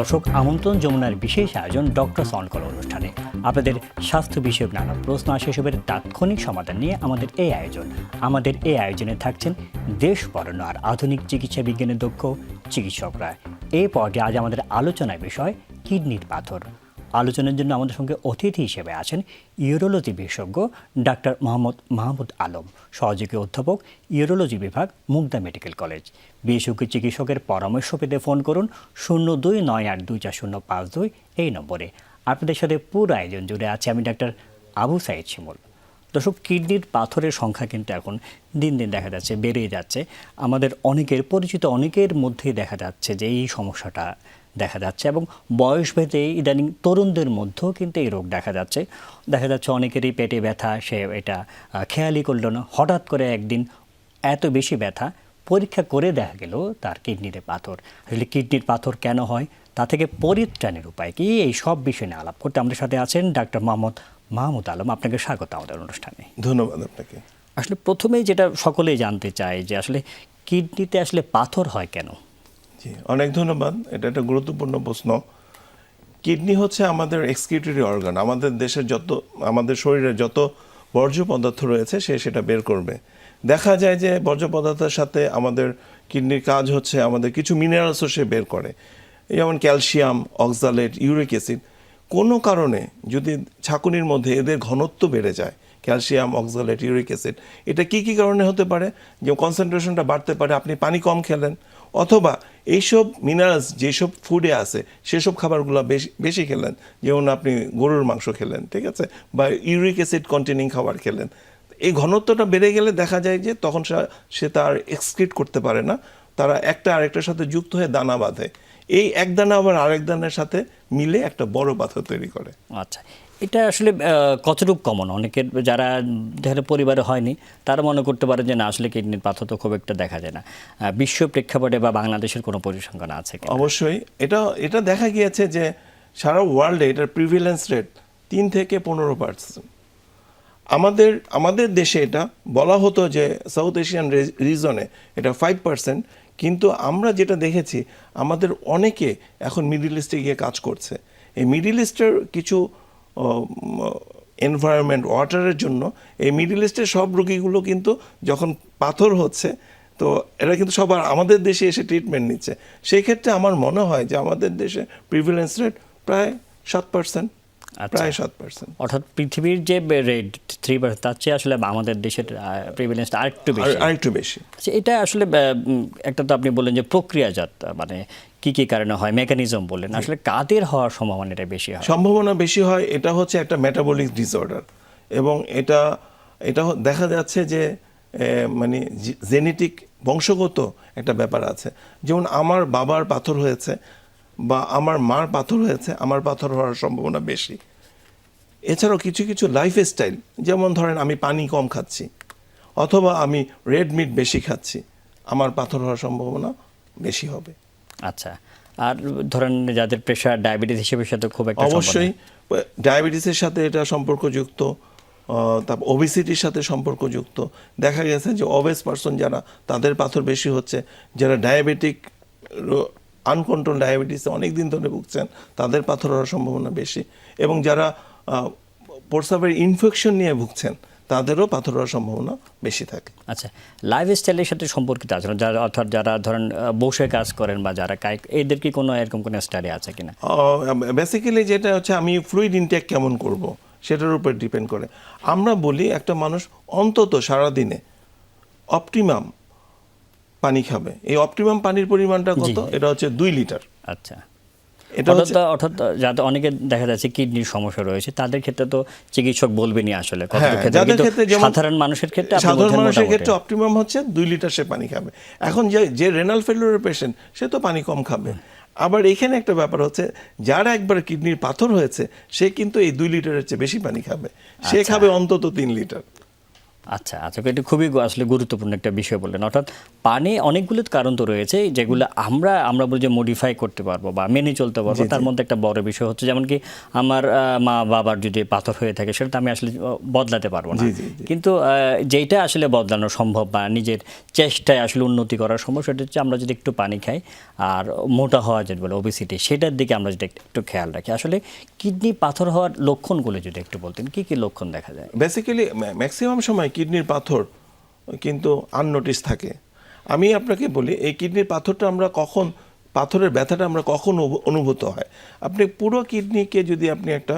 দর্শক আমন্ত্রণ যমুনার বিশেষ আয়োজন ডক্টর অন কল অনুষ্ঠানে আপনাদের স্বাস্থ্য বিষয়ক নানা প্রশ্ন আর সেসবের তাৎক্ষণিক সমাধান নিয়ে আমাদের এই আয়োজনে থাকছেন দেশ বরেণ্য আর আধুনিক চিকিৎসা বিজ্ঞানের দক্ষ চিকিৎসকরা। এই পর্যায়ে আজ আমাদের আলোচনার বিষয় কিডনির পাথর। আলোচনার জন্য আমাদের সঙ্গে অতিথি হিসেবে আছেন ইউরোলজি বিশেষজ্ঞ ডাক্তার মোহাম্মদ মাহমুদ আলম, সহযোগী অধ্যাপক ইউরোলজি বিভাগ, মুগদা মেডিকেল কলেজ। বিশেষজ্ঞ চিকিৎসকের পরামর্শ পেতে ফোন করুন 0298240552 এই নম্বরে। আপনাদের সাথে পুরো আয়োজন জুড়ে আছে আমি ডাক্তার আবু সাইদ শিমুল। দর্শক, কিডনির পাথরের সংখ্যা কিন্তু এখন দিন দিন দেখা যাচ্ছে বেড়ে যাচ্ছে। আমাদের অনেকের পরিচিত অনেকের মধ্যেই দেখা যাচ্ছে যে এই সমস্যাটা দেখা যাচ্ছে এবং বয়সভেদে ইদানিং তরুণদের মধ্যেও কিন্তু এই রোগ দেখা যাচ্ছে অনেকেরই পেটে ব্যথা, সে এটা খেয়ালই করল না, হঠাৎ করে একদিন এত বেশি ব্যথা, পরীক্ষা করে দেখা গেল তার কিডনিতে পাথর। আসলে কিডনির পাথর কেন হয়, তা থেকে পরিত্রাণের উপায় কি, এই সব বিষয় নিয়ে আলাপ করতে আমাদের সাথে আছেন ডাক্তার মাহমুদ আলম। আপনাকে স্বাগত আমাদের অনুষ্ঠানে। ধন্যবাদ আপনাকে। আসলে প্রথমেই যেটা সকলেই জানতে চায় যে আসলে কিডনিতে আসলে পাথর হয় কেন? জি, অনেক ধন্যবাদ। এটা একটা গুরুত্বপূর্ণ প্রশ্ন। কিডনি হচ্ছে আমাদের এক্সক্রিটরি অর্গান। আমাদের শরীরে যত বর্জ্য পদার্থ রয়েছে সেটা বের করবে। দেখা যায় যে বর্জ্য পদার্থের সাথে আমাদের কিডনির কাজ হচ্ছে আমাদের কিছু মিনারেলসও সে বের করে, যেমন ক্যালসিয়াম, অক্সালেট, ইউরিক অ্যাসিড। কোনো কারণে যদি ছাঁকুনির মধ্যে এদের ঘনত্ব বেড়ে যায়, ক্যালসিয়াম, অক্সালেট, ইউরিক অ্যাসিড, এটা কি কারণে হতে পারে? যে কনসেন্ট্রেশনটা বাড়তে পারে, আপনি পানি কম খেলেন, অথবা এইসব মিনারেলস যেসব ফুডে আছে সেসব খাবারগুলো বেশি খেলেন, যেমন আপনি গরুর মাংস খেলেন, ঠিক আছে, বা ইউরিক অ্যাসিড কন্টেনিং খাবার খেলেন। এই ঘনত্বটা বেড়ে গেলে দেখা যায় যে তখন সে তার এক্সক্রিট করতে পারে না, তারা একটা আরেকটার সাথে যুক্ত হয়ে দানা বাঁধে। এই এক দানা আবার আরেক দানার সাথে মিলে একটা বড় পাথর তৈরি করে। আচ্ছা, এটা আসলে কতটুকু কমন? অনেকের যারা যারা পরিবারে হয়নি তারা মনে করতে পারে যে না, আসলে কিডনির পাথর তো খুব একটা দেখা যায় না। বিশ্ব প্রেক্ষাপটে বা বাংলাদেশের কোনো পরিসংখ্যান আছে কি? অবশ্যই এটা দেখা গিয়েছে যে সারা ওয়ার্ল্ডে এটার প্রিভিলেন্স রেট 3 থেকে 15%। আমাদের দেশে এটা বলা হতো যে সাউথ এশিয়ান রিজনে এটা 5%, কিন্তু আমরা যেটা দেখেছি আমাদের অনেকে এখন মিডল ইস্টে গিয়ে কাজ করছে। এই মিডল ইস্টের কিছু এনভায়রনমেন্ট, ওয়াটারের জন্য এই মিডল ইস্টের সব রোগীগুলো কিন্তু যখন পাথর হচ্ছে, তো এরা কিন্তু সবার আমাদের দেশে এসে ট্রিটমেন্ট নিচ্ছে। সেই ক্ষেত্রে আমার মনে হয় যে আমাদের দেশে প্রিভিলেন্স রেট প্রায় 7%। প্রায় 7%। অর্থাৎ পৃথিবীর যে রেট 3%, তার চেয়ে আসলে আমাদের দেশের প্রিভিলেন্সটা আরেকটু বেশি। আচ্ছা, এটা আসলে একটা তো আপনি বললেন যে প্রক্রিয়াজাত, মানে কি কারণে হয়, মেকানিজম বললেন, আসলে কাদের হওয়ার সম্ভাবনাটা বেশি হয়? সম্ভাবনা বেশি হয়, এটা হচ্ছে একটা মেটাবলিক ডিসঅর্ডার, এবং এটা দেখা যাচ্ছে যে মানে জেনেটিক, বংশগত একটা ব্যাপার আছে। যেমন আমার বাবার পাথর হয়েছে বা আমার মার পাথর হয়েছে, আমার পাথর হওয়ার সম্ভাবনা বেশি। এছাড়াও কিছু লাইফস্টাইল, যেমন ধরেন আমি পানি কম খাচ্ছি অথবা আমি রেড মিট বেশি খাচ্ছি, আমার পাথর হওয়ার সম্ভাবনা বেশি হবে। আচ্ছা, আর ধরেন যাদের প্রেশার, ডায়াবেটিস হিসেবে সাথে খুব একটা, অবশ্যই ডায়াবেটিসের সাথে এটা সম্পর্কযুক্ত, তারপর ওবেসিটির সাথে সম্পর্কযুক্ত। দেখা গেছে যে ওবেস পারসন যারা, তাদের পাথর বেশি হচ্ছে। যারা ডায়াবেটিক, আনকন্ট্রোল ডায়াবেটিসে অনেক দিন ধরে ভুগছেন, তাদের পাথর হওয়ার সম্ভাবনা বেশি। এবং যারা প্রস্রাবের ইনফেকশন নিয়ে ভুগছেন, তাদেরও পাথর হওয়ার সম্ভাবনা বেশি থাকে। আচ্ছা, লাইফস্টাইলের সাথে সম্পর্কিত আছে, অর্থাৎ যারা ধরেন বসে কাজ করেন বা যারা এদের কি কোনো এরকম কোনো স্টাডি আছে কিনা? বেসিক্যালি যেটা হচ্ছে আমি ফ্লুইড ইনটেক কেমন করব সেটার উপর ডিপেন্ড করে। আমরা বলি একটা মানুষ অন্তত সারাদিনে অপটিমাম পানি খাবে। এই অপটিমাম পানির পরিমাণটা কত? এটা হচ্ছে 2 লিটার। আচ্ছা, অর্থাৎ যাদের অনেকে দেখা যাচ্ছে কিডনির সমস্যা রয়েছে, তাদের ক্ষেত্রে তো চিকিৎসক বলবেনই আসলে সাধারণ মানুষের ক্ষেত্রে অপটিমাম হচ্ছে 2 লিটার সে পানি খাবে। এখন যে রেনাল ফেলিওরের পেশেন্ট, সে তো পানি কম খাবে। আবার এখানে একটা ব্যাপার হচ্ছে, যার একবার কিডনির পাথর হয়েছে সে কিন্তু এই 2 লিটারের চেয়ে বেশি পানি খাবে, সে খাবে অন্তত 3 লিটার। আচ্ছা আচ্ছা, এটা খুবই আসলে গুরুত্বপূর্ণ একটা বিষয় বললেন। অর্থাৎ পানি অনেকগুলো কারণ তো রয়েছে যেগুলো আমরা বলি যে মডিফাই করতে পারবো বা মেনে চলতে পারবো। তার মধ্যে একটা বড় বিষয় হচ্ছে যেমন কি আমার মা বাবার যদি পাথর হয়ে থাকে সেটা তো আমি আসলে বদলাতে পারবো না, কিন্তু যেটা আসলে বদলানো সম্ভব বা নিজের চেষ্টায় আসলে উন্নতি করা সম্ভব সেটা হচ্ছে আমরা যদি একটু পানি খাই আর মোটা হওয়া যেটা বলে ওবেসিটি, সেটার দিকে আমরা যদি একটু খেয়াল রাখি। আসলে কিডনি পাথর হওয়ার লক্ষণগুলো যদি একটু বলতেন, কি কি লক্ষণ দেখা যায়? বেসিক্যালি ম্যাক্সিমাম সময় কিডনির পাথর কিন্তু আননোটিস থাকে। আমি আপনাকে বলি এই কিডনির পাথরটা আমরা কখন, পাথরের ব্যথাটা আমরা কখন অনুভূত হয়। আপনি পুরো কিডনিকে যদি আপনি একটা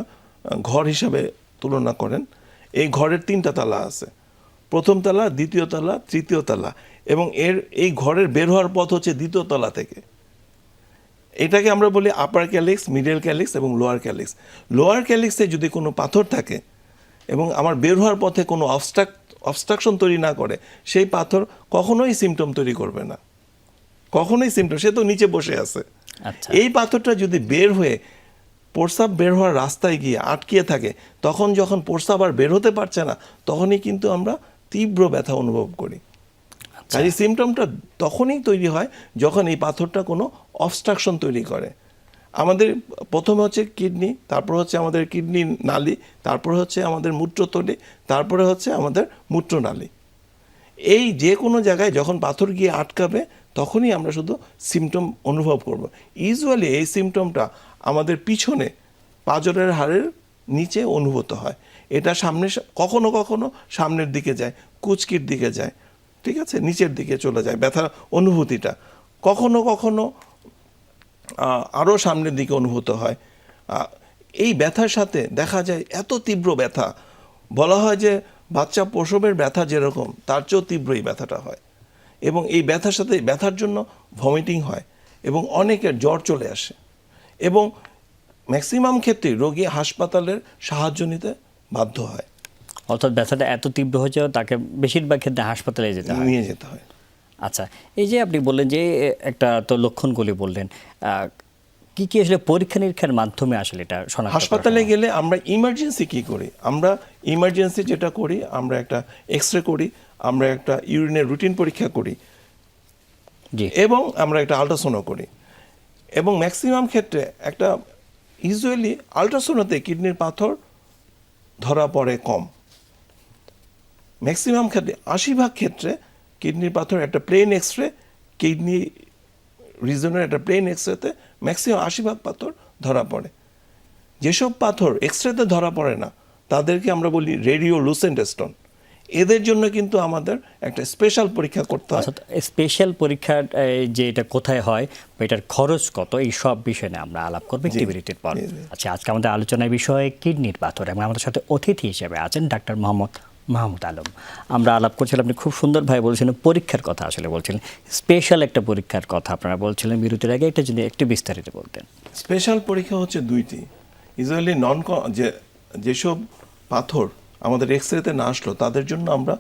ঘর হিসাবে তুলনা করেন, এই ঘরের 3টা তালা আছে, প্রথম তালা, দ্বিতীয় তালা, তৃতীয় তালা, এবং এই ঘরের বের হওয়ার পথ হচ্ছে দ্বিতীয় তলা থেকে। এটাকে আমরা বলি আপার ক্যালিক্স, মিডল ক্যালিক্স এবং লোয়ার ক্যালিক্স। লোয়ার ক্যালিক্সে যদি কোনো পাথর থাকে এবং আমার বের হওয়ার পথে কোনো অবস্ট্রাকশন তৈরি না করে, সেই পাথর কখনোই সিমটম তৈরি করবে না, কখনোই সিমটম, সে তো নিচে বসে আছে। আচ্ছা, এই পাথরটা যদি বের হয়ে প্রস্রাব বের হওয়ার রাস্তায় গিয়ে আটকিয়ে থাকে, তখন যখন প্রস্রাব আর বের হতে পারছে না, তখনই কিন্তু আমরা তীব্র ব্যথা অনুভব করি। কাজে সিমটমটা তখনই তৈরি হয় যখন এই পাথরটা কোনো অবস্ট্রাকশন তৈরি করে। আমাদের প্রথমে হচ্ছে কিডনি, তারপর হচ্ছে আমাদের কিডনি নালী, তারপর হচ্ছে আমাদের মূত্রথলি, তারপরে হচ্ছে আমাদের মূত্রনালী। এই যে কোনো জায়গায় যখন পাথর গিয়ে আটকাবে তখনই আমরা শুধু সিমটম অনুভব করব। ইউজুয়ালি এই সিমটমটা আমাদের পিছনে পাঁজরের হাড়ের নিচে অনুভূত হয়। এটা সামনে, কখনো কখনো সামনের দিকে যায়, কুচকির দিকে যায়, ঠিক আছে, নিচের দিকে চলে যায় ব্যথার অনুভূতিটা। কখনো কখনো আরও সামনের দিকে অনুভূত হয়। এই ব্যথার সাথে দেখা যায় এত তীব্র ব্যথা, বলা হয় যে বাচ্চা প্রসবের ব্যথা যেরকম তার চেয়েও তীব্র এই ব্যথাটা হয়। এবং এই ব্যথার সাথে, ব্যথার জন্য ভমিটিং হয় এবং অনেকের জ্বর চলে আসে, এবং ম্যাক্সিমাম ক্ষেত্রে রোগী হাসপাতালের সাহায্য নিতে বাধ্য হয়। অর্থাৎ ব্যথাটা এত তীব্র হচ্ছে তাকে বেশিরভাগ ক্ষেত্রে হাসপাতালে নিয়ে যেতে হয়। আচ্ছা, এই যে আপনি বললেন যে একটা তো লক্ষণগুলি বললেন, কি কি আসলে পরীক্ষা নিরীক্ষার মাধ্যমে আসলে এটা শনাক্ত? হাসপাতালে গেলে আমরা ইমার্জেন্সি কি করি, আমরা ইমার্জেন্সি যেটা করি, আমরা একটা এক্স-রে করি, আমরা একটা ইউরিনের রুটিন পরীক্ষা করি, এবং আমরা একটা আল্ট্রাসাউন্ড করি। এবং ম্যাক্সিমাম ক্ষেত্রে একটা ইউজুয়ালি আল্ট্রাসাউন্ডে কিডনির পাথর ধরা পড়ে কম। ম্যাক্সিমাম ক্ষেত্রে 80% ক্ষেত্রে কিডনির পাথর একটা প্লেন এক্স-রে, কিডনি রিজনের একটা প্লেন এক্স-রেতে ম্যাক্সিমাম 80% পাথর ধরা পড়ে। যেসব পাথর এক্স-রেতে ধরা পড়ে না তাদেরকে আমরা বলি রেডিওলুসেন্ট স্টোন। এদের জন্য কিন্তু আমাদের একটা স্পেশাল পরীক্ষা করতে হয়। স্পেশাল পরীক্ষা যে এটা কোথায় হয়, এটার খরচ কত, এই সব বিষয় নিয়ে আমরা আলাপ করবো একটি বিরতির পর। আচ্ছা, আজকে আমাদের আলোচনার বিষয় কিডনির পাথর, এবং আমাদের সাথে অতিথি হিসেবে আছেন ডাক্তার মাহমুদ আলম। আমরা আলাপ করছিলাম, আপনি খুব সুন্দরভাবে বলছিলেন পরীক্ষার কথা, আসলে বলছিলেন স্পেশাল একটা পরীক্ষার কথা আপনারা বলছিলেন বিরতির আগে, এটা যদি একটু বিস্তারিত বলতেন। স্পেশাল পরীক্ষা হচ্ছে দুইটি। ইউজুয়ালি যেসব পাথর আমাদের এক্স-রেতে না আসলো তাদের জন্য আমরা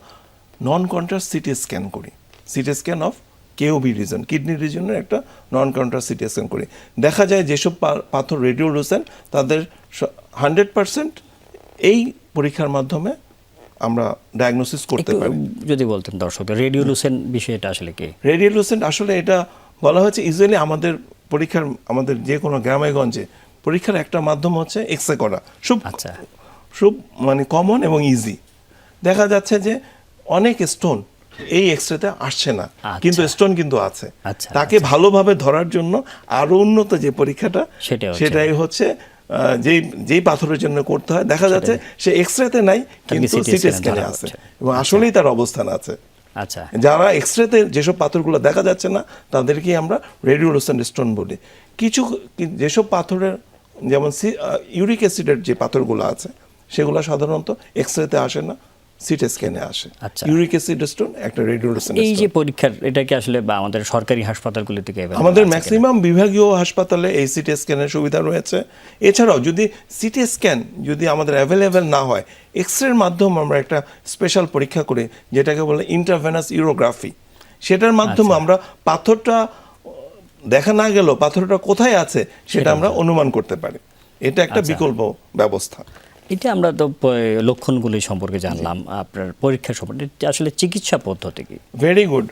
নন কন্ট্রাস্ট সিটি স্ক্যান করি, CT scan of KUB region, kidney রিজনের একটা নন কন্ট্রাস্ট সিটি স্ক্যান করি। দেখা যায় যেসব পাথর রেডিওলুসেন্ট তাদের 100% এই পরীক্ষার মাধ্যমে আমরা ডায়াগনোসিস করতে পারি। যদি বলতেন দর্শকদের রেডিওলুসেন্ট বিষয়টা আসলে কি? রেডিওলুসেন্ট আসলে এটা বলা হয়েছে ইউজুয়ালি আমাদের পরীক্ষার, আমাদের যে কোনো গ্রামেগঞ্জে পরীক্ষার একটা মাধ্যম হচ্ছে এক্স-রে করা, খুব মানে কমন এবং ইজি। দেখা যাচ্ছে যে অনেক স্টোন এই এক্স-রেতে আসছে না, কিন্তু স্টোন কিন্তু আছে। তাকে ভালোভাবে ধরার জন্য আরো উন্নত যে পরীক্ষাটা, সেটাই হচ্ছে যেই পাথরের জন্য করতে হয়। দেখা যাচ্ছে সে এক্স-রেতে নাই কিন্তু সিটি স্ক্যানে আছে এবং আসলেই তার অবস্থান আছে। আচ্ছা, যারা এক্স-রেতে যেসব পাথরগুলো দেখা যাচ্ছে না তাদেরকে আমরা রেডিওলুসেন্ট স্টোন বলি। কিছু যেসব পাথরের, যেমন ইউরিক অ্যাসিডের যে পাথরগুলো আছে সেগুলো সাধারণত এক্স-রেতে আসে না, সিটি স্ক্যানে আসে। ইউরিক অ্যাসিড স্টোন একটা রেডিওলুসেন্ট। এই যে পরীক্ষার, এটা কি আসলে আমাদের সরকারি হাসপাতালগুলো থেকে আমাদের ম্যাক্সিমাম বিভাগীয় হাসপাতালে এই সিটি স্ক্যানের সুবিধা রয়েছে। এছাড়াও যদি সিটি স্ক্যান যদি আমাদের অ্যাভেলেবেল না হয়, এক্স-রের মাধ্যমে আমরা একটা স্পেশাল পরীক্ষা করি যেটাকে বলে ইন্ট্রাভেনাস ইউরোগ্রাফি। সেটার মাধ্যমে আমরা পাথরটা দেখা না গেলেও পাথরটা কোথায় আছে সেটা আমরা অনুমান করতে পারি। এটা একটা বিকল্প ব্যবস্থা। এটা আমরা তো লক্ষণগুলি সম্পর্কে জানলাম, আপনার পরীক্ষা সম্পর্কে, এটা আসলে চিকিৎসা পদ্ধতি কি? Very good.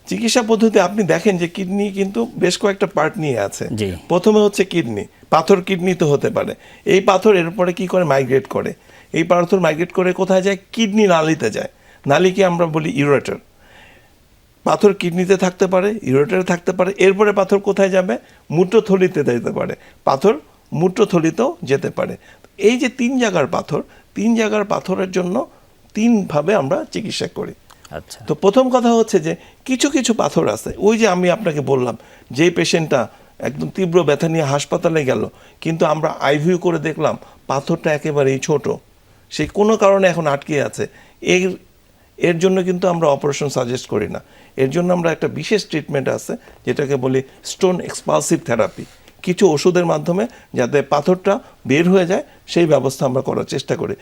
চিকিৎসা পদ্ধতি আপনি দেখেন যে কিডনি কিন্তু বেশ কয়েকটা পার্ট নিয়ে আছে। জি। প্রথমে হচ্ছে কিডনি, পাথর কিডনিতে হতে পারে। এই পাথর এরপরে কি করে মাইগ্রেট করে, এই পাথর মাইগ্রেট করে কোথায় যায়, কিডনি নালিতে যায়। নালিকে আমরা বলি ইউরেটার। পাথর কিডনিতে থাকতে পারে, ইউরেটারে থাকতে পারে, এরপরে পাথর কোথায় যাবে, মূত্রথলিতে যেতে পারে, পাথর মূত্রথলিতেও যেতে পারে। এই যে 3 জায়গার পাথর, 3 জায়গার পাথরের জন্য 3 ভাবে আমরা চিকিৎসা করি। আচ্ছা, তো প্রথম কথা হচ্ছে যে কিছু কিছু পাথর আছে, ওই যে আমি আপনাকে বললাম, যে পেশেন্টটা একদম তীব্র ব্যথা নিয়ে হাসপাতালে গেল, কিন্তু আমরা আইভিউ করে দেখলাম পাথরটা একেবারেই ছোট, সে কোনো কারণে এখন আটকে আছে, এর জন্য কিন্তু আমরা অপারেশন সাজেস্ট করি না। এর জন্য আমরা একটা বিশেষ ট্রিটমেন্ট আছে যেটাকে বলি স্টোন এক্সপালসিভ থেরাপি। কিছু ওষুধের মাধ্যমে যাতে পাথরটা বের হয়ে যায় সেই ব্যবস্থা আমরা করার চেষ্টা করি।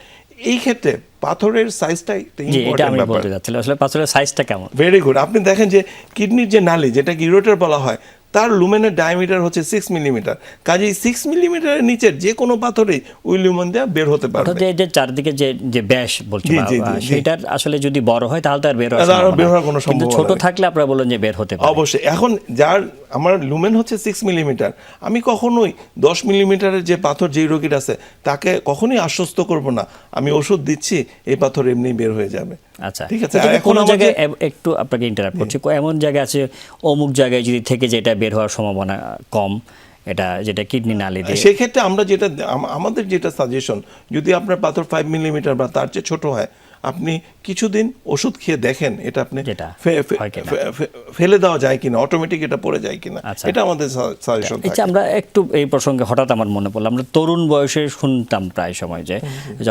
এই ক্ষেত্রে পাথরের সাইজটা একটা জি, এটা ইম্পর্টেন্ট আমি ব্যাপার। বলতে যাচ্ছিলাম, আসলে পাথরের সাইজটা কেমন? Very good. আপনি দেখেন যে কিডনির যে নালী, যেটাকে ইউরেটার বলা হয়, তার লুমেনের ডায়ামিটার হচ্ছে 6 মিলিমিটার। কাজেই 6 মিলিমিটারের নিচের যে কোনো পাথরেই ওই লুমেন দিয়ে বের হতে অর্থাৎ পারবে। এই যে চারদিকে যে যে ব্যাস বলছি, জি, জি, জি, জি। সেটার আসলে যদি বড় হয় তাহলে তো আর বের হওয়ার তাহলে আর সম্ভাবনা বের হওয়ার কোনো নেই। কিন্তু সম্ভাবনা ছোট নেই। থাকলে আপনারা বললেন যে বের হতে পারে। অবশ্যই। এখন যার আমার লুমেন হচ্ছে 6 মিলিমিটার, আমি কখনোই 10 মিলিমিটারের যে পাথর যেই রোগীর আছে তাকে কখনোই আশ্বস্ত করব না আমি ওষুধ দিচ্ছি এই পাথর এমনি বের হয়ে যাবে। আচ্ছা, ঠিক আছে। এটা আর কি এখন কোনো আমাদের জায়গায় একটু আপনাকে ইন্টারাপ্ট করছি, এমন জায়গা আছে অমুক জায়গায় যদি থেকে যেটা বের হওয়ার সম্ভাবনা কম, এটা যেটা কিডনি নালী দিয়ে, সেই ক্ষেত্রে আমরা যেটা আমাদের যেটা সাজেশন, যদি আপনার পাথর 5 মিলিমিটার বা তার চেয়ে ছোট হয়, আপনি কিছুদিন ওষুধ খেয়ে দেখেন এটা আপনি যেটা হয় কিনা। ফেলে দেওয়া যায় কিনা, অটোমেটিক এটা পড়ে যায় কিনা, আচ্ছা। এটা আমাদের সাজেশন এই যে থাকে। আমরা একটু এই প্রসঙ্গে হঠাৎ আমার মনে পড়লো, আমরা তরুণ বয়সে শুনতাম প্রায় সময় যে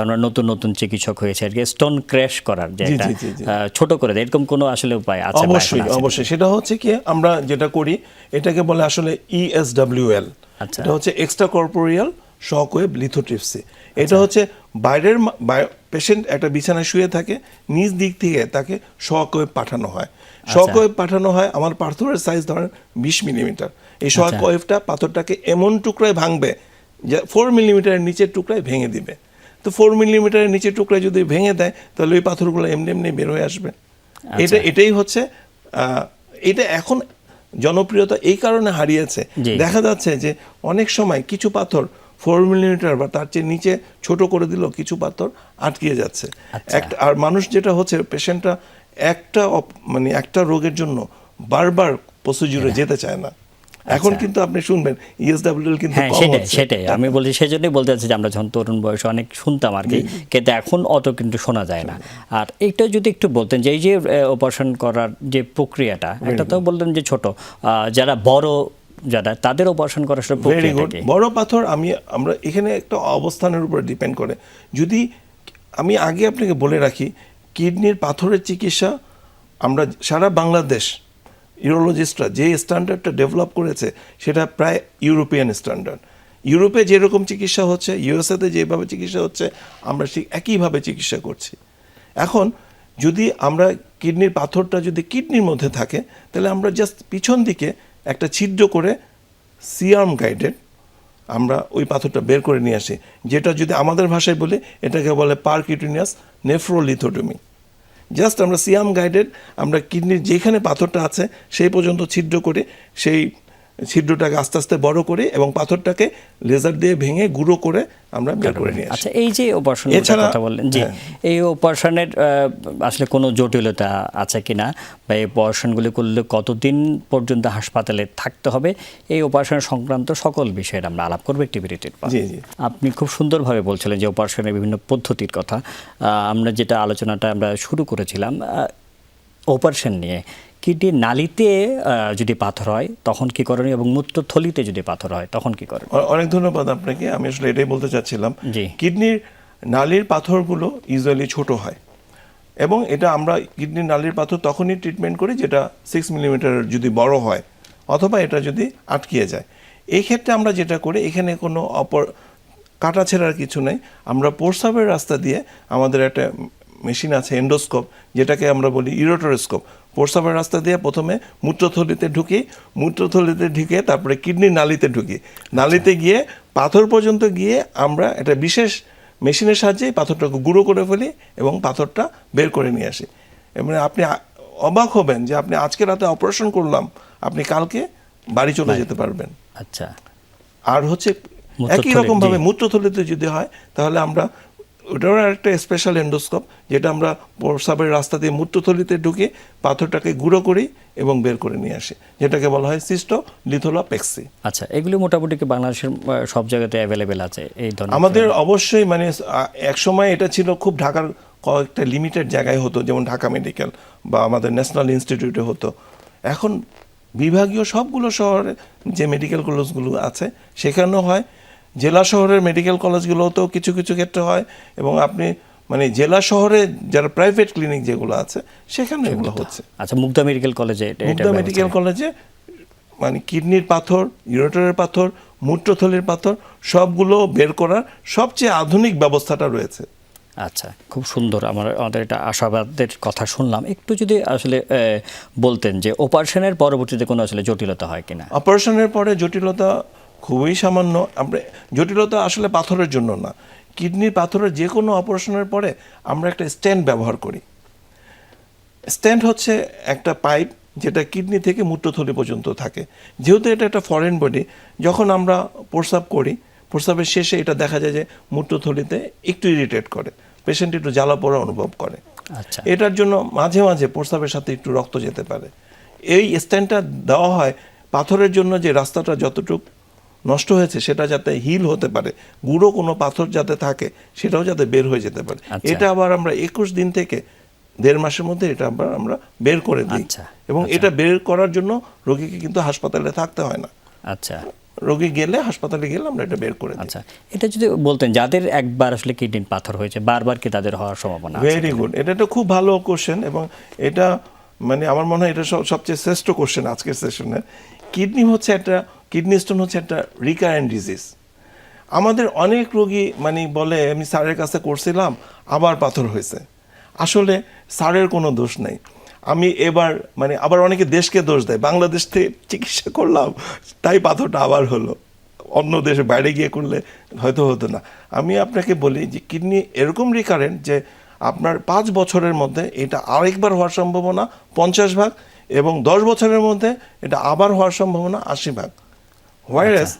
আমরা নতুন নতুন চিকিৎসক হয়েছে আর কি, স্টোন ক্র্যাশ করার যে জি, একটা জি, জি, জি। ছোট করে দেয়, এরকম কোনো আসলে উপায় আছে? বা এখন অবশ্যই আছে? অবশ্যই। সেটা হচ্ছে কি, আমরা যেটা করি এটাকে বলে আসলে ESWL। আচ্ছা। এটা হচ্ছে extra corporeal shock wave lithotripsy. এটা হচ্ছে বাইরের পেশেন্ট একটা বিছানায় শুয়ে থাকে, নিজ দিক থেকে তাকে শক ওয়েভ পাঠানো হয়। শক ওয়েভ পাঠানো হয়, আমার পাথরের সাইজ ধরেন 20 মিলিমিটার। এই শক ওয়েভটা পাথরটাকে এমন টুকরায় ভাঙবে যে 4 মিলিমিটারের নিচের টুকরায় ভেঙে দিবে। তো 4 মিলিমিটারের নিচের টুকরায় যদি ভেঙে দেয় তাহলে ওই পাথরগুলো এমনি এমনি বের হয়ে আসবে। এটাই হচ্ছে এটা এখন জনপ্রিয়তা এই কারণে হারিয়েছে। জি। দেখা যাচ্ছে যে অনেক সময় কিছু পাথর 4 মিলিমিটার বা তার চেয়ে নিচে ছোট করে দিল, কিছু পাথর আটকিয়ে যাচ্ছে। আর মানুষ যেটা হচ্ছে, পেশেন্টরা একটা রোগের জন্য বারবার প্রসিডিউরে যেতে চায় না। এখন কিন্তু আপনি শুনবেন ESWL কিন্তু হ্যাঁ, কম হচ্ছে। সেটাই আমি বলছি, সেজন্যই বলতে চাচ্ছি যে আমরা যখন তরুণ বয়সে অনেক শুনতাম আর কি, কিন্তু এখন অত কিন্তু শোনা যায় না। আর এইটা যদি একটু বলতেন যে এই যে অপারেশন করার যে প্রক্রিয়াটা, একটা তো বললেন যে ছোট, যারা বড় যারা তাদের অপারেশন করার আসলে ভেরি প্রক্রিয়াটা গুড। কি? বড় পাথর আমরা এখানে একটা অবস্থানের উপর ডিপেন্ড করে। যদি আমি আগে আপনাকে বলে রাখি, কিডনির পাথরের চিকিৎসা আমরা সারা বাংলাদেশ ইউরোলজিস্টরা যে স্ট্যান্ডার্ডটা ডেভেলপ করেছে সেটা প্রায় ইউরোপিয়ান স্ট্যান্ডার্ড। ইউরোপে যেরকম চিকিৎসা হচ্ছে, ইউএসএতে যেভাবে চিকিৎসা হচ্ছে, আমরা ঠিক একইভাবে চিকিৎসা করছি। এখন যদি আমরা কিডনির পাথরটা যদি কিডনির মধ্যে থাকে, তাহলে আমরা জাস্ট পিছন দিকে একটা ছিদ্র করে সিআর্ম গাইডেড আমরা ওই পাথরটা বের করে নিয়ে আসি, যেটা যদি আমাদের ভাষায় বলি এটাকে বলে পারকিউটেনিয়াস নেফ্রোলিথোটমি। জাস্ট আমরা সিআর্ম গাইডেড আমরা কিডনির যেখানে পাথরটা আছে সেই পর্যন্ত ছিদ্র করে, সেই ছিদ্রটাকে আস্তে আস্তে বড় করে এবং পাথরটাকে লেজার দিয়ে ভেঙে গুঁড়ো করে আমরা বের করে নিয়ে আসি। আচ্ছা, এই যে অপারেশনের কথা বললেন, জি, এই অপারেশনের আসলে কোনো জটিলতা আছে কিনা, বা এই অপারেশনগুলি করলে কতদিন পর্যন্ত হাসপাতালে থাকতে হবে, এই অপারেশন সংক্রান্ত সকল বিষয়ে আমরা আলাপ করবো একটি বিরতির পর। জি জি। আপনি খুব সুন্দরভাবে বলছিলেন যে অপারেশনের বিভিন্ন পদ্ধতির কথা। আমরা যেটা আলোচনাটা আমরা শুরু করেছিলাম অপারেশন নিয়ে, কিডনির নালীতে যদি পাথর হয় তখন কি করণীয়, এবং মূত্রথলিতে যদি পাথর হয় তখন কি করণীয়? অনেক ধন্যবাদ আপনাকে। আমি আসলে এটাই বলতে চাচ্ছিলাম। জি। কিডনির নালীর পাথরগুলো ইউজুয়ালি ছোট হয়, এবং এটা আমরা কিডনির নালীর পাথর তখনই ট্রিটমেন্ট করি যেটা 6 মিলিমিটার যদি বড় হয়, অথবা এটা যদি আটকিয়ে যায়। এই ক্ষেত্রে আমরা যেটা করি, এখানে কোনো কাটা ছেঁড়ার কিছু নেই। আমরা প্রস্রাবের রাস্তা দিয়ে আমাদের একটা মেশিন আছে, এন্ডোস্কোপ, যেটাকে আমরা বলি ইউরোটোস্কোপ। প্রস্রাবের রাস্তা দিয়ে প্রথমে মূত্রথলিতে ঢুকে তারপরে কিডনির নালীতে ঢুকি। নালীতে গিয়ে পাথর পর্যন্ত গিয়ে আমরা একটা বিশেষ মেশিনের সাহায্যে পাথরটাকে গুঁড়ো করে ফেলি এবং পাথরটা বের করে নিয়ে আসি। এবং আপনি অবাক হবেন যে আপনি আজকে রাতে অপারেশন করলাম, আপনি কালকে বাড়ি চলে যেতে পারবেন। আচ্ছা, আর হচ্ছে একই রকম ভাবে মূত্রথলিতে যদি হয় তাহলে আমরা ওটাও একটা স্পেশাল এন্ডোস্কোপ, যেটা আমরা প্রস্রাবের রাস্তা দিয়ে মূত্রথলিতে ঢুকে পাথরটাকে গুঁড়ো করি এবং বের করে নিয়ে আসি, যেটাকে বলা হয় সিস্টোলিথোপেক্সি। আচ্ছা, এগুলি মোটামুটি কি বাংলাদেশের সব জায়গাতে অ্যাভেলেবেল আছে এই ধরনের? আমাদের অবশ্যই মানে এক সময় এটা ছিল খুব ঢাকার কয়েকটা লিমিটেড জায়গায় হতো, যেমন ঢাকা মেডিকেল বা আমাদের ন্যাশনাল ইনস্টিটিউটে হতো। এখন বিভাগীয় সবগুলো শহরে যে মেডিকেল কলেজগুলো আছে সেখানেও হয়, জেলা শহরের মেডিকেল কলেজগুলোতেও কিছু কিছু ক্ষেত্রে হয়, এবং আপনি মানে জেলা শহরে যারা প্রাইভেট ক্লিনিক যেগুলো আছে সেখানে এগুলো হচ্ছে। আচ্ছা, মুগদা মেডিকেল কলেজে মুগদা মেডিকেল কলেজে মানে কিডনির পাথর, ইউরেটারের পাথর, মূত্রথলির পাথর সবগুলো বের করার সবচেয়ে আধুনিক ব্যবস্থাটা রয়েছে। আচ্ছা, খুব সুন্দর। আমাদের এটা আশাবাদের কথা শুনলাম। একটু যদি আসলে বলতেন যে অপারেশনের পরবর্তীতে কোনো আসলে জটিলতা হয় কিনা? অপারেশনের পরে জটিলতা খুবই সামান্য। আমরা জটিলতা আসলে পাথরের জন্য না, কিডনির পাথরের যে কোনো অপারেশনের পরে আমরা একটা স্ট্যান্ড ব্যবহার করি। স্ট্যান্ড হচ্ছে একটা পাইপ যেটা কিডনি থেকে মূত্রথলি পর্যন্ত থাকে। যেহেতু এটা একটা ফরেন বডি, যখন আমরা প্রস্রাব করি, প্রস্রাবের শেষে এটা দেখা যায় যে মূত্রথলিতে একটু ইরিটেট করে, পেশেন্ট একটু জ্বালা পোড়া অনুভব করে। আচ্ছা, এটার জন্য মাঝে মাঝে প্রস্রাবের সাথে একটু রক্ত যেতে পারে। এই স্ট্যান্ডটা দেওয়া হয় পাথরের জন্য, যে রাস্তাটা যতটুকু নষ্ট হয়েছে সেটা যাতে হিল হতে পারে, গুঁড়ো কোনো পাথর যাতে থাকে সেটাও যাতে বের হয়ে যেতে পারে। এটা আবার আমরা 21 দিন থেকে 1.5 মাসের মধ্যে এটা আবার আমরা বের করে দিই। এবং এটা বের করার জন্য রোগীকে কিন্তু হাসপাতালে থাকতে হয় না। আচ্ছা, রোগী গেলে হাসপাতালে গেলে আমরা এটা বের করে দিই। আচ্ছা, এটা যদি বলতেন যাদের একবার আসলে কিডনির পাথর হয়েছে বারবার কি তাদের হওয়ার সম্ভাবনা আছে? ভেরি গুড, এটা একটা খুব ভালো কোশ্চেন, এবং এটা মানে আমার মনে হয় এটা সবচেয়ে শ্রেষ্ঠ কোশ্চেন আজকের সেশনের। কিডনি স্টোন হচ্ছে একটা রিকারেন্ট ডিজিজ। আমাদের অনেক রোগী মানে বলে আমি স্যারের কাছে করছিলাম আবার পাথর হয়েছে। আসলে স্যারের কোনো দোষ নেই। আমি এবার মানে আবার অনেকে দেশকে দোষ দেয়, বাংলাদেশ থেকে চিকিৎসা করলাম তাই পাথরটা আবার হলো, অন্য দেশে বাইরে গিয়ে করলে হয়তো হতো না। আমি আপনাকে বলি যে কিডনি এরকম রিকারেন্ট যে আপনার 5 বছরের মধ্যে এটা আরেকবার হওয়ার সম্ভাবনা 50 ভাগ, এবং 10 বছরের মধ্যে এটা আবার হওয়ার সম্ভাবনা 80 ভাগ। হোয়াইরাস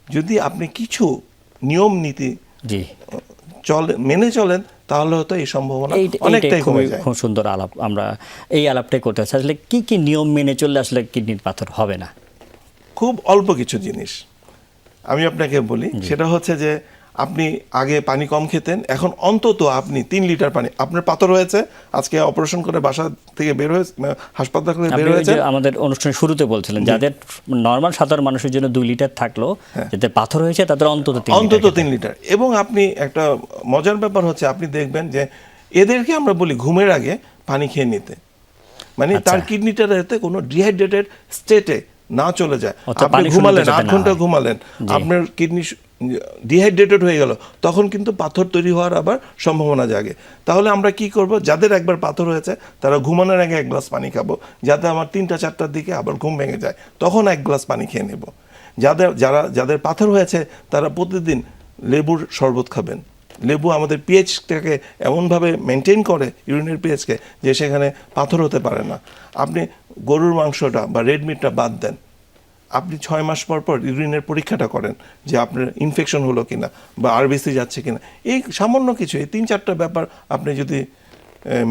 যদি আপনি কিছু নিয়ম নীতি মেনে চলেন তাহলে হয়তো এই সম্ভাবনা অনেকটাই কমে যায়। খুব সুন্দর আলাপ, আমরা এই আলাপটাই করতে চাই। আসলে কি কি নিয়ম মেনে চললে আসলে কিডনির পাথর হবে না? খুব অল্প কিছু জিনিস আমি আপনাকে বলি। সেটা হচ্ছে যে আপনি আগে পানি কম খেতেন, এখন অন্তত আপনি 3 লিটার পানি, আপনার পাথর হয়েছে আজকে অপারেশন করে বাসা থেকে বের হয়েছে, হাসপাতাল থেকে বের হয়েছে, আমাদের অনুষ্ঠানের শুরুতে বলছিলেন যাদের নরমাল সাধারণ মানুষের জন্য 2 লিটার থাকলো, যাদের পাথর হয়েছে তাদের অন্তত 3 লিটার। এবং আপনি একটা মজার ব্যাপার হচ্ছে আপনি দেখবেন যে এদেরকে আমরা বলি ঘুমের আগে পানি খেয়ে নিতে, মানে তার কিডনিটা যাতে কোনো ডিহাইড্রেটেড স্টেটে না চলে যায়। আপনি ঘুমালেন 8 ঘন্টা ঘুমালেন, আপনার কিডনি ডিহাইড্রেটেড হয়ে গেল, তখন কিন্তু পাথর তৈরি হওয়ার আবার সম্ভাবনা জাগে। তাহলে আমরা কি করব, যাদের একবার পাথর হয়েছে তারা ঘুমানোর আগে 1 গ্লাস পানি খাবো, যাতে আমার 3টা-4টার দিকে আবার ঘুম ভেঙে যায়, তখন 1 গ্লাস পানি খেয়ে নেব। যাদের পাথর হয়েছে তারা প্রতিদিন লেবুর শরবত খাবেন। লেবু আমাদের পিএইচটাকে এমনভাবে মেনটেন করে, ইউরিনের পিএইচকে, যে সেখানে পাথর হতে পারে না। আপনি গরুর মাংসটা বা রেড মিটটা বাদ দেন, আপনি 6 মাস পর পর ইউরিনের পরীক্ষাটা করেন যে আপনার ইনফেকশন হলো কিনা বা আরবিসি যাচ্ছে কিনা। এই সামান্য কিছু, এই 3-4টা ব্যাপার আপনি যদি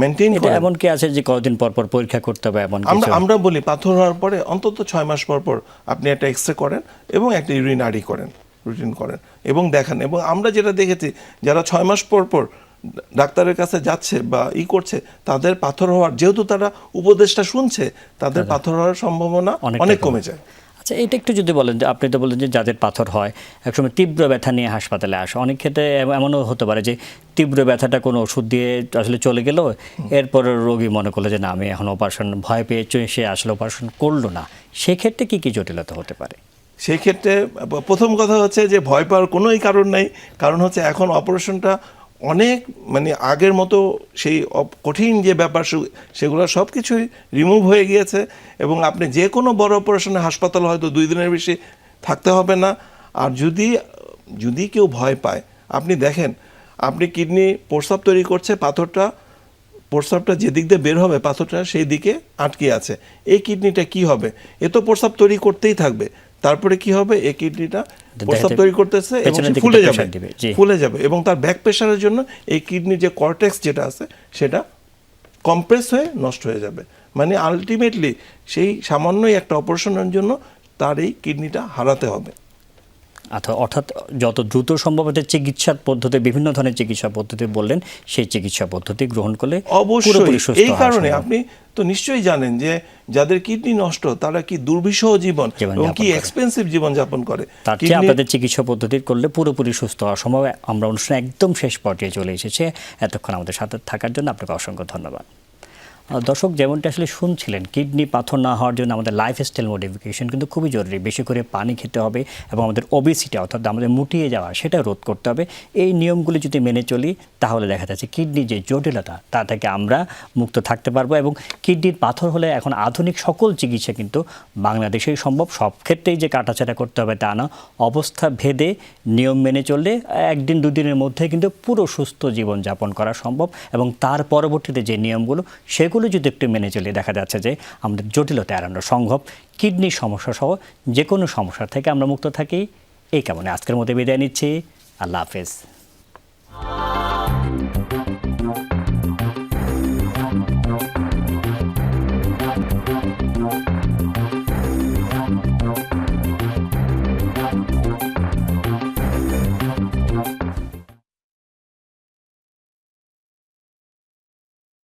মেনটেন করেন। এমন কি আছে যে কতদিন পর পর পরীক্ষা করতে হবে? এমন আমরা বলি পাথর হওয়ার পরে অন্তত 6 মাস পর পর আপনি একটা এক্সরে করেন এবং একটা ইউরিন আরই করেন, রুটিন করেন এবং দেখান। এবং আমরা যেটা দেখেছি, যারা 6 মাস পর পর ডাক্তারের কাছে যাচ্ছে বা করছে, তাদের পাথর হওয়ার, যেহেতু তারা উপদেশটা শুনছে, তাদের পাথর হওয়ার সম্ভাবনা অনেক কমে যায়। আচ্ছা, এটা একটু যদি বলেন যে আপনি তো বললেন যে যাদের পাথর হয় একসময় তীব্র ব্যথা নিয়ে হাসপাতালে আসে, অনেক ক্ষেত্রে এমনও হতে পারে যে তীব্র ব্যথাটা কোনো ওষুধ দিয়ে আসলে চলে গেল, এরপর রোগী মনে করলো যে না আমি এখন অপারেশন, ভয় পেয়ে সে আসলে অপারেশন করলো না, সেক্ষেত্রে কি কি জটিলতা হতে পারে? সেই ক্ষেত্রে প্রথম কথা হচ্ছে যে ভয় পাওয়ার কোনোই কারণ নাই। কারণ হচ্ছে এখন অপারেশনটা অনেক মানে আগের মতো সেই কঠিন যে ব্যাপার সেগুলো সব কিছুই রিমুভ হয়ে গিয়েছে, এবং আপনি যে কোনো বড় অপারেশনে হাসপাতাল হয়তো 2 দিনের বেশি থাকতে হবে না। আর যদি কেউ ভয় পায়, আপনি দেখেন আপনি কিডনি প্রস্রাব তৈরি করছে, প্রস্রাবটা যেদিক দিয়ে বের হবে পাথরটা সেই দিকে আটকে আছে। এই কিডনিটা কি হবে? এ তো প্রস্রাব তৈরি করতেই থাকবে, তারপরে কি হবে? এই কিডনিটা প্রস্রাব তৈরি করতেছে এবং পেছনের দিকে ফুলে একটা যাবে, pressure দিবে, জি। ফুলে যাবে, এবং তার ব্যাক প্রেশারের জন্য এই কিডনির যে কর্টেক্স যেটা আছে সেটা কম্প্রেস হয়ে নষ্ট হয়ে যাবে। মানে আলটিমেটলি সেই সামান্যই একটা অপারেশনের জন্য তার এই কিডনিটা হারাতে হবে। অর্থাৎ যত দ্রুত সম্ভব হতে চিকিৎসার পদ্ধতি, বিভিন্ন ধরনের চিকিৎসা পদ্ধতি বললেন, সেই চিকিৎসা পদ্ধতি গ্রহণ করলে অবশ্যই পুরোপুরি সুস্থ এই হওয়া কারণে সম্ভব। আপনি তো নিশ্চয়ই জানেন যে যাদের কিডনি নষ্ট তারা কি দুর্বিষহ জীবন এবং জীবনযাপন কি করে। এক্সপেন্সিভ জীবন যাপন করে। তার চেয়ে কিডনি আপনাদের চিকিৎসা পদ্ধতি করলে পুরোপুরি সুস্থ হওয়া সম্ভব। আমরা অনুষ্ঠানে একদম শেষ পর্যায়ে চলে এসেছে। এতক্ষণ আমাদের সাথে থাকার জন্য আপনাকে অসংখ্য ধন্যবাদ। দর্শক, যেমনটা আসলে শুনছিলেন, কিডনি পাথর না হওয়ার জন্য আমাদের লাইফস্টাইল মডিফিকেশন কিন্তু খুবই জরুরি। বেশি করে পানি খেতে হবে এবং আমাদের ওবেসিটি অর্থাৎ আমাদের মুটিয়ে যাওয়া সেটা রোধ করতে হবে। এই নিয়মগুলি যদি মেনে চলি তাহলে দেখা যাচ্ছে কিডনির যে জটিলতা তা থেকে আমরা মুক্ত থাকতে পারবো। এবং কিডনির পাথর হলে এখন আধুনিক সকল চিকিৎসা কিন্তু বাংলাদেশেই সম্ভব। সব ক্ষেত্রেই যে কাটাছাড়া করতে হবে তা না, অবস্থা ভেদে নিয়ম মেনে চললে একদিন দুদিনের মধ্যে কিন্তু পুরো সুস্থ জীবনযাপন করা সম্ভব। এবং তার পরবর্তীতে যে নিয়মগুলো সেগুলো যদি একটু মেনে চলে দেখা যাচ্ছে যে আমাদের জটিলতা এড়ানো সম্ভব। কিডনির সমস্যা সহ যে কোনো সমস্যা থেকে আমরা মুক্ত থাকি। এই কারণে আজকের মতো বিদায় নিচ্ছি। আল্লাহ হাফেজ।